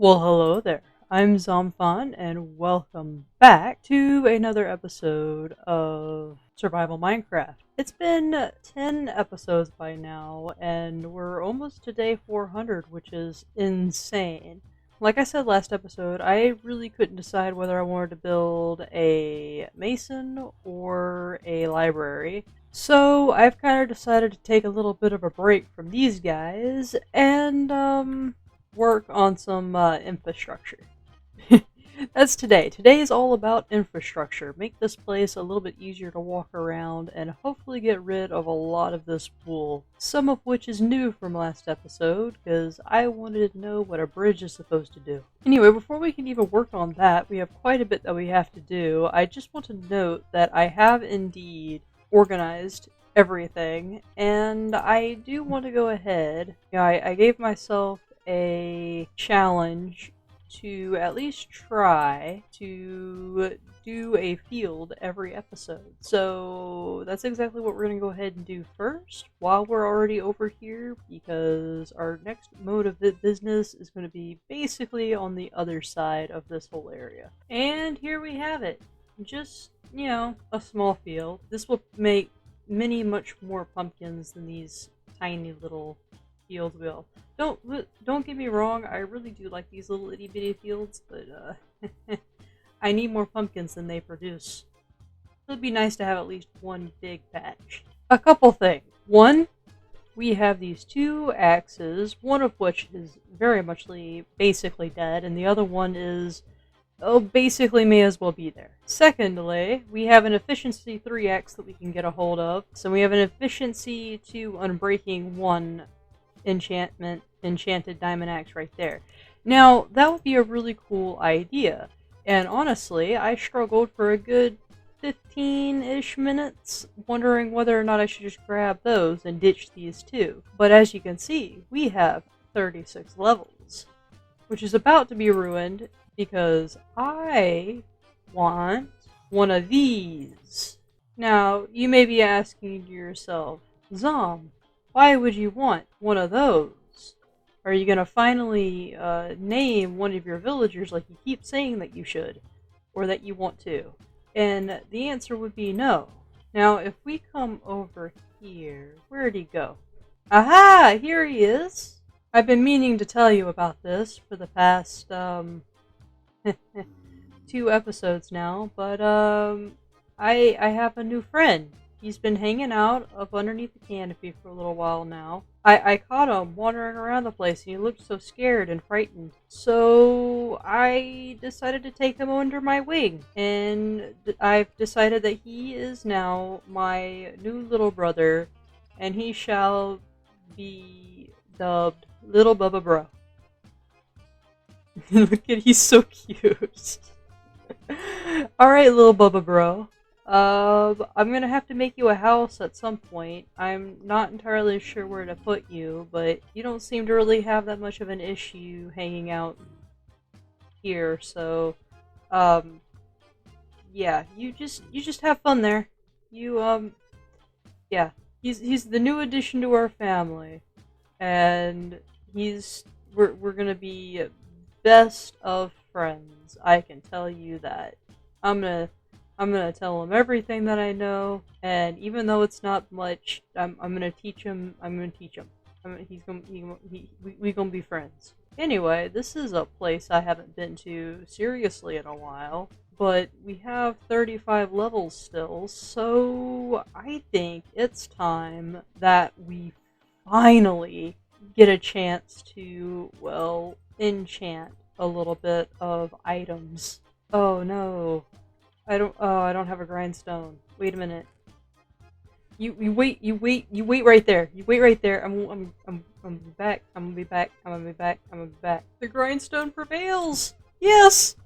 Well, hello there. I'm Zomfan, and welcome back to another episode of Survival Minecraft. It's been 10 episodes by now, and we're almost to day 400, which is insane. Like I said last episode, I really couldn't decide whether I wanted to build a mason or a library. So I've kind of decided to take a little bit of a break from these guys and work on some infrastructure. That's today. Today is all about infrastructure. Make this place a little bit easier to walk around and hopefully get rid of a lot of this wool. Some of which is new from last episode because I wanted to know what a bridge is supposed to do. Anyway, before we can even work on that, we have quite a bit that we have to do. I just want to note that I have indeed organized everything, and I do want to go ahead. I gave myself a challenge to at least try to do a field every episode. So that's exactly what we're going to go ahead and do first while we're already over here, because our next mode of business is going to be basically on the other side of this whole area. And here we have it. Just, a small field. This will make much more pumpkins than these tiny little fields will. Don't get me wrong, I really do like these little itty bitty fields, but I need more pumpkins than they produce. It would be nice to have at least one big patch. A couple things. One, we have these two axes, one of which is very much basically dead, and the other one is basically may as well be there. Secondly, we have an efficiency 3 axe that we can get a hold of, so we have an efficiency 2 unbreaking 1 enchanted diamond axe right there. Now, that would be a really cool idea, and honestly, I struggled for a good 15-ish minutes wondering whether or not I should just grab those and ditch these two. But as you can see, we have 36 levels, which is about to be ruined because I want one of these. Now, you may be asking yourself, Zom, why would you want one of those? Are you going to finally name one of your villagers like you keep saying that you should, or that you want to? And the answer would be no. Now, if we come over here, where'd he go? Aha! Here he is! I've been meaning to tell you about this for the past, 2 episodes now, but, I have a new friend. He's been hanging out up underneath the canopy for a little while now. I caught him wandering around the place, and he looked so scared and frightened. So I decided to take him under my wing, and I've decided that he is now my new little brother, and he shall be dubbed Little Bubba Bro. Look at, he's so cute. Alright, Little Bubba Bro. I'm gonna have to make you a house at some point. I'm not entirely sure where to put you, but you don't seem to really have that much of an issue hanging out here, so, yeah, you just have fun there. Yeah, he's the new addition to our family, and we're gonna be best of friends. I can tell you that. I'm gonna tell him everything that I know, and even though it's not much, I'm gonna teach him. I'm gonna teach him. We gonna be friends. Anyway, this is a place I haven't been to seriously in a while, but we have 35 levels still, so I think it's time that we finally get a chance to, well, enchant a little bit of items. Oh no. I don't have a grindstone. Wait a minute. You wait right there. You wait right there. I'm gonna be back. I'm gonna be back. I'm gonna be back. I'm gonna be back. The grindstone prevails! Yes!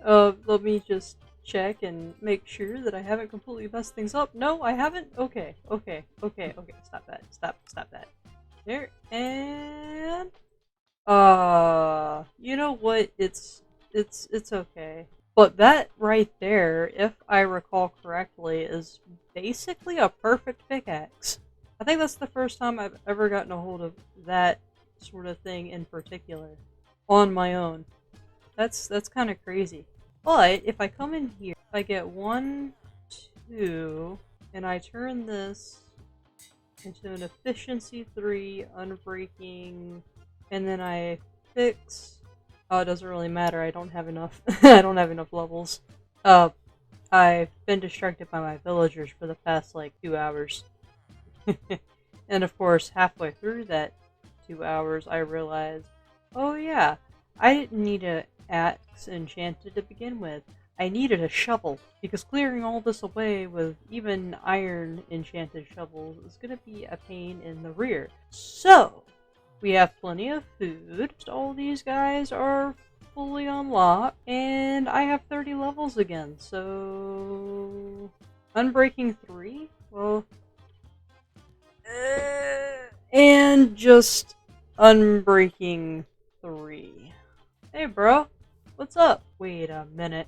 Let me just check and make sure that I haven't completely messed things up. No, I haven't? Okay. Stop that. Stop that. There, and... you know what? It's okay. But that right there, if I recall correctly, is basically a perfect pickaxe. I think that's the first time I've ever gotten a hold of that sort of thing in particular. on my own. That's kind of crazy. But if I come in here, if I get 1, 2, and I turn this into an efficiency 3, unbreaking, and then I fix. Oh, it doesn't really matter. I don't have enough. I don't have enough levels. I've been distracted by my villagers for the past like 2 hours. And of course, halfway through that 2 hours, I realized, oh yeah, I didn't need an axe enchanted to begin with. I needed a shovel, because clearing all this away with even iron enchanted shovels is going to be a pain in the rear. So, we have plenty of food. All these guys are fully unlocked, and I have 30 levels again, so... Unbreaking 3? Well... and just Unbreaking 3. Hey bro, what's up? Wait a minute.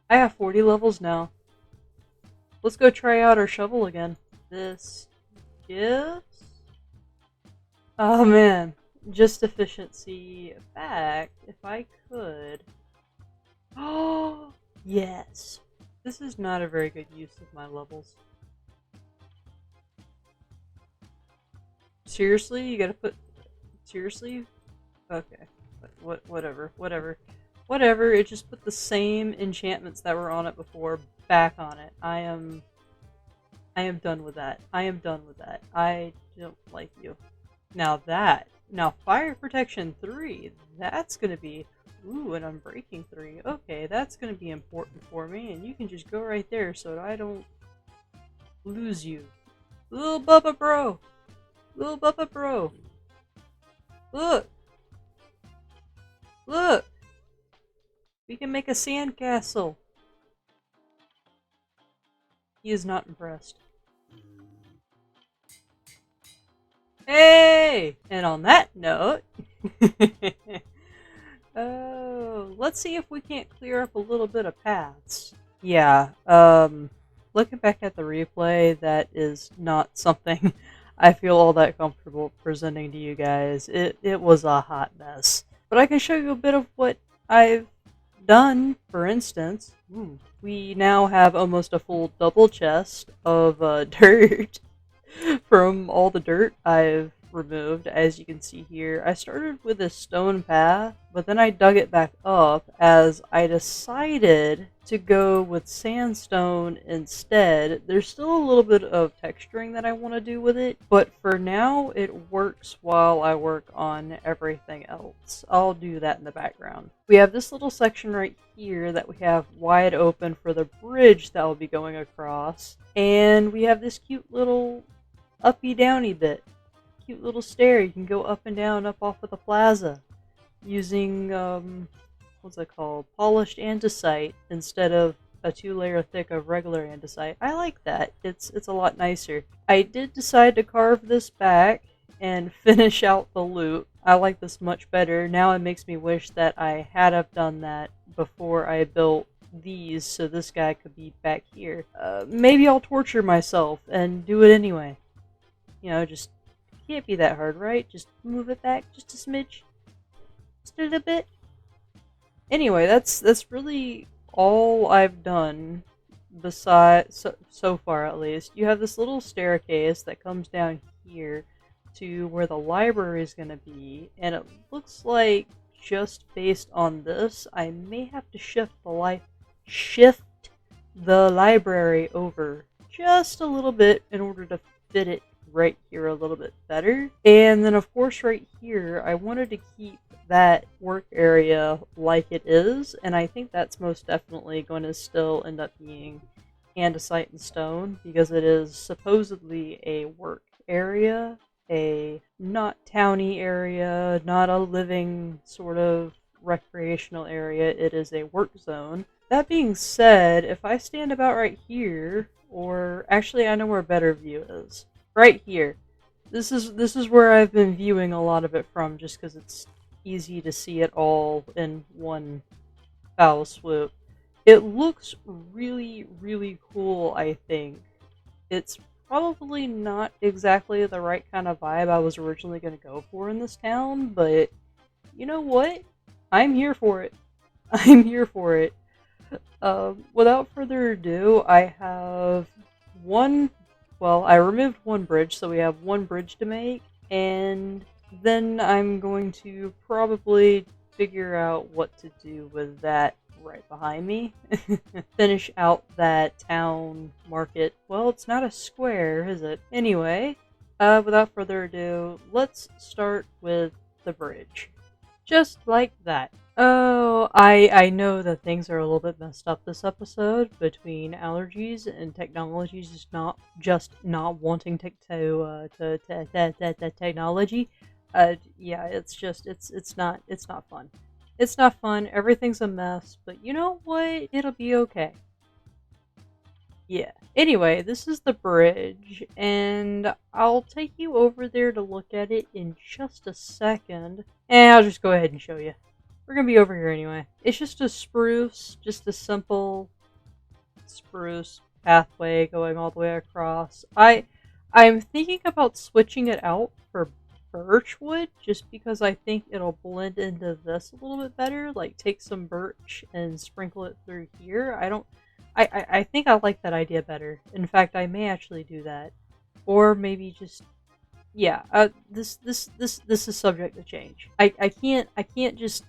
I have 40 levels now. Let's go try out our shovel again. This gives... Oh man, just efficiency back, if I could. Oh, yes. This is not a very good use of my levels. Seriously? You gotta put... Seriously? Okay. Whatever, it just put the same enchantments that were on it before back on it. I am done with that. I don't like you. Now Fire Protection 3, that's gonna be... Ooh, an Unbreaking 3. Okay, that's gonna be important for me, and you can just go right there so that I don't lose you. Little Bubba Bro! Little Bubba Bro! Look! Look! We can make a sandcastle! He is not impressed. Hey! And on that note... Oh, let's see if we can't clear up a little bit of paths. Yeah, looking back at the replay, that is not something I feel all that comfortable presenting to you guys. It was a hot mess. But I can show you a bit of what I've done, for instance. We now have almost a full double chest of dirt from all the dirt I've removed, as you can see here. I started with a stone path, but then I dug it back up as I decided to go with sandstone instead. There's still a little bit of texturing that I want to do with it, but for now it works while I work on everything else. I'll do that in the background. We have this little section right here that we have wide open for the bridge that will be going across, and we have this cute little uppy downy bit. Cute little stair. You can go up and down up off of the plaza using what's it called, polished andesite instead of a 2-layer thick of regular andesite. I like that. It's a lot nicer. I did decide to carve this back and finish out the loop. I like this much better. Now it makes me wish that I had have done that before I built these, so this guy could be back here. Maybe I'll torture myself and do it anyway. You know, just can't be that hard, right? Just move it back just a smidge. Just a little bit. Anyway, that's really all I've done besides so far at least. You have this little staircase that comes down here to where the library is going to be, and it looks like just based on this, I may have to shift the library over just a little bit in order to fit it right here a little bit better. And then of course right here, I wanted to keep that work area like it is, and I think that's most definitely going to still end up being andesite and stone, because it is supposedly a work area, a not towny area, not a living sort of recreational area. It is a work zone. That being said, if I stand about right here, or actually I know where a better view is. Right here. This is where I've been viewing a lot of it from, just because it's easy to see it all in one foul swoop. It looks really, really cool, I think. It's probably not exactly the right kind of vibe I was originally going to go for in this town, but you know what? I'm here for it. I'm here for it. Without further ado, I have one. Well, I removed one bridge, so we have one bridge to make, and then I'm going to probably figure out what to do with that right behind me. Finish out that town market. Well, it's not a square, is it? Anyway, without further ado, let's start with the bridge. Just like that. Oh, I know that things are a little bit messed up this episode between allergies and technology just not wanting to technology. Yeah, it's not fun. It's not fun. Everything's a mess, but you know what? It'll be okay. Yeah. Anyway, this is the bridge, and I'll take you over there to look at it in just a second. And I'll just go ahead and show you. We're gonna be over here anyway. It's just a spruce, just a simple spruce pathway going all the way across. I'm thinking about switching it out for birch wood just because I think it'll blend into this a little bit better. Like take some birch and sprinkle it through here. I think I like that idea better. In fact, I may actually do that. Or maybe just yeah, this is subject to change. I can't just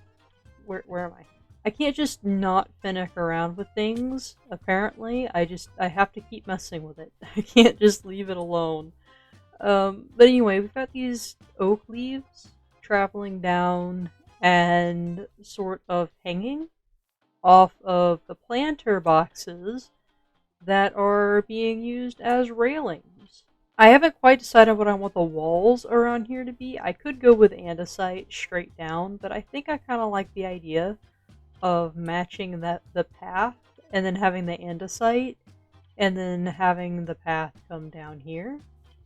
where am I? I can't just not finick around with things, apparently. I have to keep messing with it. I can't just leave it alone. But anyway, we've got these oak leaves traveling down and sort of hanging off of the planter boxes that are being used as railings. I haven't quite decided what I want the walls around here to be. I could go with andesite straight down, but I think I kind of like the idea of matching the path and then having the andesite and then having the path come down here.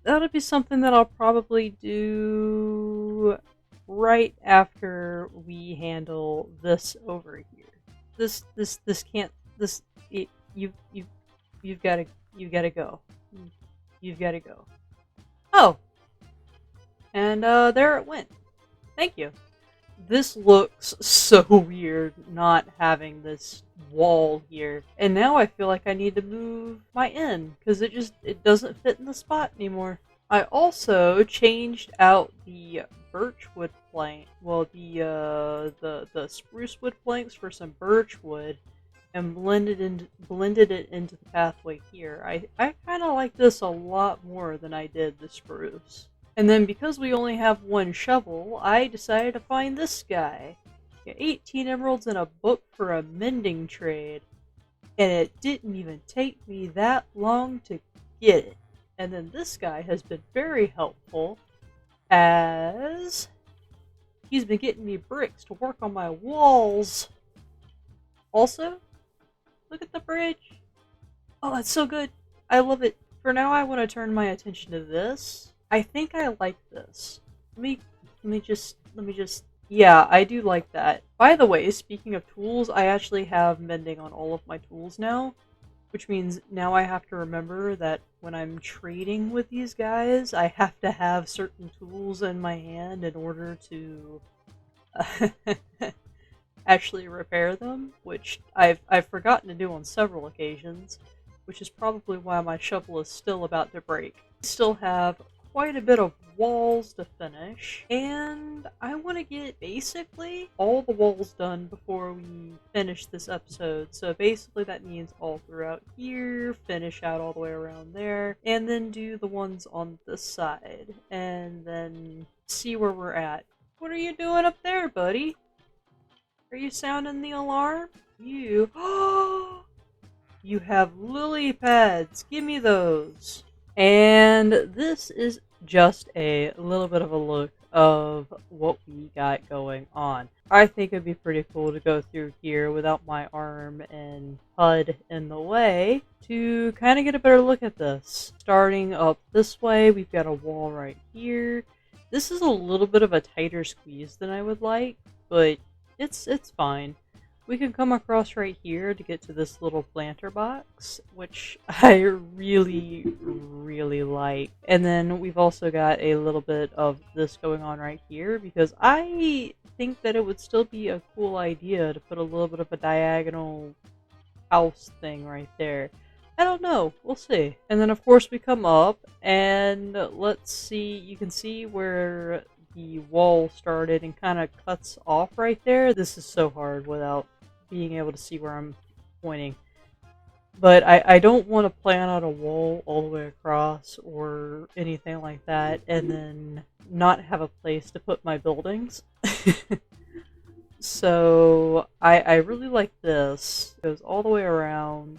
That'll be something that I'll probably do right after we handle this over here. This can't you've got to go. You've got to go. Oh, and there it went. Thank you. This looks so weird not having this wall here. And now I feel like I need to move my inn because it doesn't fit in the spot anymore. I also changed out the birchwood plank, well the spruce wood planks for some birch wood and blended it into the pathway here. I kind of like this a lot more than I did the spruce. And then because we only have one shovel, I decided to find this guy. Got 18 emeralds and a book for a mending trade. And it didn't even take me that long to get it. And then this guy has been very helpful as he's been getting me bricks to work on my walls. Also, look at the bridge. Oh, it's so good. I love it. For now, I want to turn my attention to this. I think I like this. Let me just. Yeah, I do like that. By the way, speaking of tools, I actually have mending on all of my tools now, which means now I have to remember that when I'm trading with these guys, I have to have certain tools in my hand in order to actually repair them, which I've forgotten to do on several occasions, which is probably why my shovel is still about to break. I still have quite a bit of walls to finish, and I want to get basically all the walls done before we finish this episode. So basically that means all throughout here, finish out all the way around there, and then do the ones on this side, and then see where we're at. What are you doing up there, buddy? Are you sounding the alarm? You you have lily pads. Give me those. And this is just a little bit of a look of what we got going on. I think it'd be pretty cool to go through here without my arm and HUD in the way to kind of get a better look at this. Starting up this way, we've got a wall right here. This is a little bit of a tighter squeeze than I would like, but it's fine. we can come across right here to get to this little planter box, which I really, really like. And then we've also got a little bit of this going on right here because I think that it would still be a cool idea to put a little bit of a diagonal house thing right there. I don't know. We'll see. And then, of course, we come up and let's see. You can see where the wall started and kind of cuts off right there. This is so hard without being able to see where I'm pointing. But I don't want to plan out a wall all the way across or anything like that and then not have a place to put my buildings. So I really like this. It goes all the way around.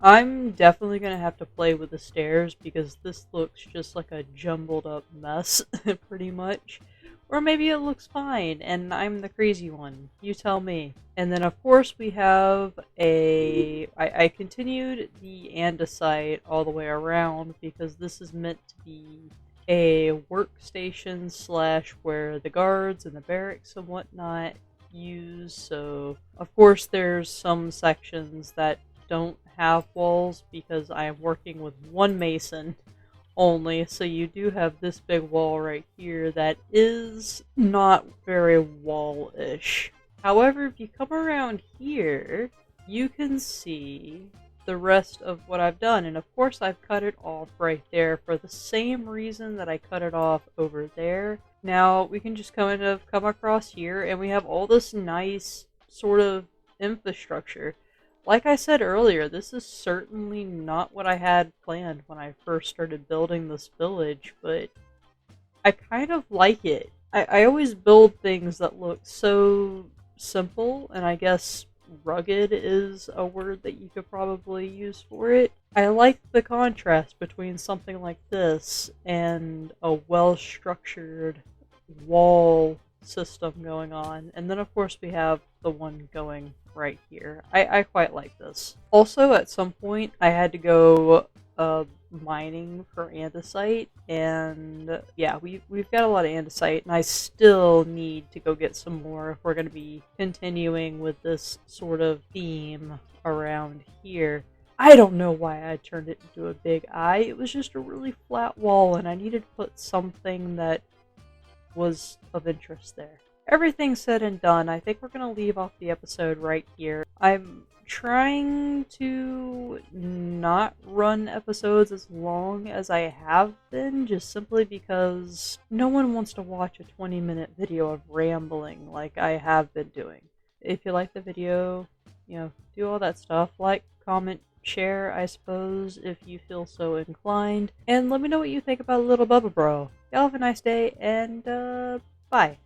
I'm definitely going to have to play with the stairs because this looks just like a jumbled up mess, pretty much. Or maybe it looks fine and I'm the crazy one. You tell me. And then of course we have I continued the andesite all the way around because this is meant to be a workstation slash where the guards and the barracks and whatnot use. So of course there's some sections that don't have walls because I am working with one mason only, so you do have this big wall right here that is not very wall-ish. However, if you come around here, you can see the rest of what I've done, and of course I've cut it off right there for the same reason that I cut it off over there. Now we can just come across here and we have all this nice sort of infrastructure. Like I said earlier, this is certainly not what I had planned when I first started building this village, but I kind of like it. I always build things that look so simple, and I guess rugged is a word that you could probably use for it. I like the contrast between something like this and a well-structured wall system going on. And then of course we have the one going right here. I quite like this. Also, at some point I had to go mining for andesite, and yeah, we've got a lot of andesite, and I still need to go get some more if we're going to be continuing with this sort of theme around here. I don't know why I turned it into a big eye. It was just a really flat wall, and I needed to put something that was of interest there. Everything said and done, I think we're going to leave off the episode right here. I'm trying to not run episodes as long as I have been, just simply because no one wants to watch a 20-minute video of rambling like I have been doing. If you like the video, do all that stuff. Like, comment, share, I suppose, if you feel so inclined. And let me know what you think about Little Bubba Bro. Y'all have a nice day, and bye.